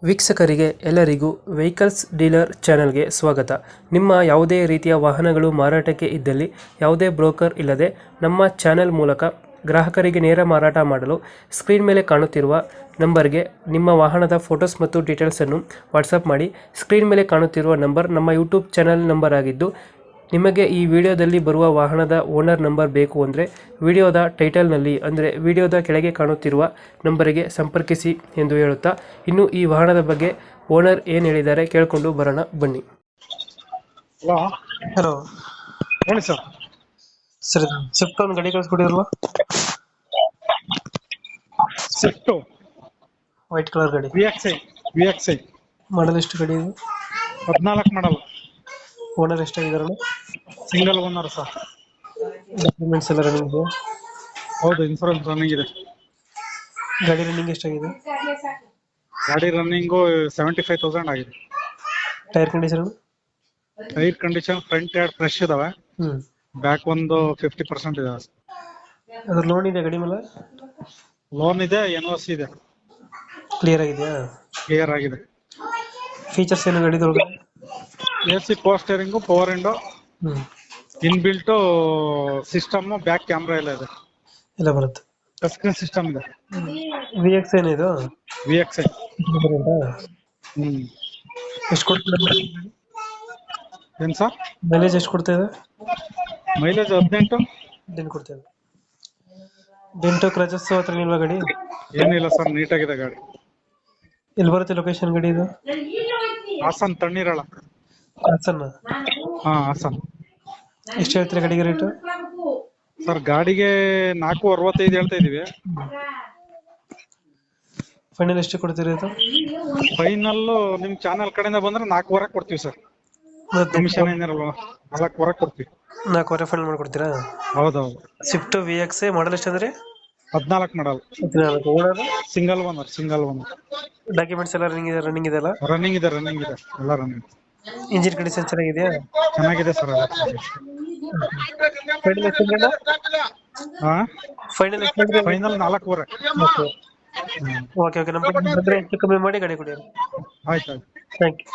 ವೀಕ್ಷಕರಿಗೆ ಎಲ್ಲರಿಗೂ vehicles dealer ಚಾನೆಲ್ಗೆ ಸ್ವಾಗತ. ನಿಮ್ಮ ಯಾವುದೇ ರೀತಿಯ ವಾಹನಗಳು ಮಾರಾಟಕ್ಕೆ ಇದ್ದಲ್ಲಿ ಯಾವುದೇ ಬ್ರೋಕರ್ ಇಲ್ಲದೆ ನಮ್ಮ ಚಾನೆಲ್ ಮೂಲಕ ಗ್ರಾಹಕರಿಗೆ ನೇರ ಮಾರಾಟ ಮಾಡಲು ಸ್ಕ್ರೀನ್ ಮೇಲೆ ಕಾಣುತ್ತಿರುವ ನಂಬರ್ಗೆ ನಿಮ್ಮ ವಾಹನದ ಫೋಟೋಸ್ ಮತ್ತು ಡೀಟೇಲ್ಸನ್ನು ವಾಟ್ಸಪ್ ಮಾಡಿ. ಸ್ಕ್ರೀನ್ ಮೇಲೆ ಕಾಣುತ್ತಿರುವ ನಂಬರ್ ನಮ್ಮ ಯೂಟ್ಯೂಬ್ ಚಾನೆಲ್ ನಂಬರ್ ಆಗಿದ್ದು, ನಿಮಗೆ ಈ ವಿಡಿಯೋದಲ್ಲಿ ಬರುವ ವಾಹನದ ಓನರ್ ನಂಬರ್ ಬೇಕು ಅಂದರೆ ವಿಡಿಯೋದ ಟೈಟಲ್ನಲ್ಲಿ ಅಂದರೆ ವಿಡಿಯೋದ ಕೆಳಗೆ ಕಾಣುತ್ತಿರುವ ನಂಬರಿಗೆ ಸಂಪರ್ಕಿಸಿ ಎಂದು ಹೇಳುತ್ತಾ, ಇನ್ನು ಈ ವಾಹನದ ಬಗ್ಗೆ ಓನರ್ ಏನು ಹೇಳಿದ್ದಾರೆ ಕೇಳಿಕೊಂಡು ಬರೋಣ ಬನ್ನಿ. ಹಲೋ. ಹಲೋ ಹೇಳಿ ಸರ್. ಸರ್, ಸ್ವಿಫ್ಟ್ ಒಂದು ಗಾಡಿ ಕಳಿಸ್ಕೊಟ್ಟಿದ್ರಲ್ಲ, ಸ್ವಿಫ್ಟ್ ವೈಟ್ ಕಲರ್ ಗಾಡಿ, ವಿ ಎಕ್ಸ್ ಐ ಮಾಡಲ್ ಎಷ್ಟು ಗಾಡಿ ಇದು? 14 ಮಾಡಲ್. ಓನರ್ ಎಷ್ಟಾಗಿದಾರಣ? Single owner sir. ಡಾಕ್ಯುಮೆಂಟ್ಸ್ ಎಲ್ಲ ರನ್ನಿಂಗ್ ಇದೆ? ಹೌದು, ಇನ್ಸೂರೆನ್ಸ್ ರನ್ನಿಂಗ್ ಇದೆ. ಗಾಡಿ ರನ್ನಿಂಗ್ ಎಷ್ಟಾಗಿದೆ? ಗಾಡಿ ರನ್ನಿಂಗು 75,000 ಆಗಿದೆ. Tyre condition? Tyre condition front ಎರಡು ಫ್ರೆಶ್ ಇದಾವೆ, ಬ್ಯಾಕ್ ಒಂದು 50% ಇದೆ. ಅದ್ರ ಲೋನ್ ಇದೆ ಗಾಡಿ ಮೇಲೆ? ಲೋನ್ ಇದೆ, NOC ಇದೆ. ಕ್ಲಿಯರ್ ಆಗಿದೆಯಾ? ಕ್ಲಿಯರ್ ಆಗಿದೆ. ಫೀಚರ್ಸ್ ಏನು ಗಾಡಿದೊಳಗೆ? AC power steering, power window, inbuilt system, back camera ಎಲ್ಲ ಇದೆ. ಎಲ್ಲ ಬರುತ್ತೆ. ಟಚ್ ಸ್ಕ್ರೀನ್ ಸಿಸ್ಟಮ್ ಇದೆ. ವಿ ಎಕ್ಸ್ ಏನಿದು? V X I. ಎಷ್ಟು ಕೊಡ್ತದೆ? ಏನ್ ಸರ್? ಮೈಲೇಜ್ ಎಷ್ಟು ಕೊಡ್ತಾ ಇದೆ? ಮೈಲೇಜ್ 18. ಡೆನ್ ಕೊಡ್ತಾ ಇದೆ. ಡೆಂಟೋ ಕ್ರಚಸ್ ಹತ್ರ ನಿಲ್ವಾ ಗಾಡಿ? ಏನಿಲ್ಲ ಸರ್, ನೀಟಾಗಿದೆ ಗಾಡಿ. ಎಲ್ಲಿ ಬರುತ್ತೆ ಲೊಕೇಶನ್ ಗಾಡಿ ಇದು? ಹಾಸನ್ ತಣ್ಣೀರಳ. ಹಾಸನ? ಹಾ, ಹಾಸನ್. ಎಷ್ಟು ಹೇಳ್ತೀರಾ ಗಾಡಿಗೆ ರೇಟು? ಸರ್, ಗಾಡಿಗೆ 465 ಹೇಳ್ತಾ ಇದೀವಿ. ಫೈನಲ್ ಎಷ್ಟು ಕೊಡ್ತೀರಾ ಇದು? ಫೈನಲ್ ನಿಮ್ ಚಾನೆಲ್ ಕಡೆಯಿಂದ ಬಂದ್ರೆ 4,500 ಕೊಡ್ತೀವಿ ಸರ್. ಕಮಿಷನ್ ಏನಿರಲ್ವ, 4,500 ಕೊಡ್ತೀವಿ. 4,500 ಫೈನಲ್ ಮಾಡ್ಕೊಡ್ತೀರಾ? ಹೌದೌದು. ಸ್ವಿಫ್ಟ್ ವಿ ಎಕ್ಸ್ ಮಾಡಲ್ ಎಷ್ಟು ಅಂದ್ರೆ? 14 ಮಾಡಲ್. Single owner. ಡಾಕ್ಯುಮೆಂಟ್ಸ್ ಎಲ್ಲ ರನ್ನಿಂಗ್ ಇದೆ ಅಲ್ಲ? ರನ್ನಿಂಗ್ ಇದೆ ಎಲ್ಲ ರನ್ನಿಂಗ್. ಇಂಜಿನ್ ಕಂಡೀಷನ್ ಚೆನ್ನಾಗಿದೆಯಾ? ಚೆನ್ನಾಗಿದೆ ಸರ್. ಫೈನಲ್ 4,500. ಓಕೆ, ನಮ್ಮ ಬಂದ್ರೆ ಹೆಚ್ಚು ಕಮ್ಮಿ ಮಾಡಿ ಗಾಡಿ ಕೊಡಿ. ಆಯ್ತು. Thank you.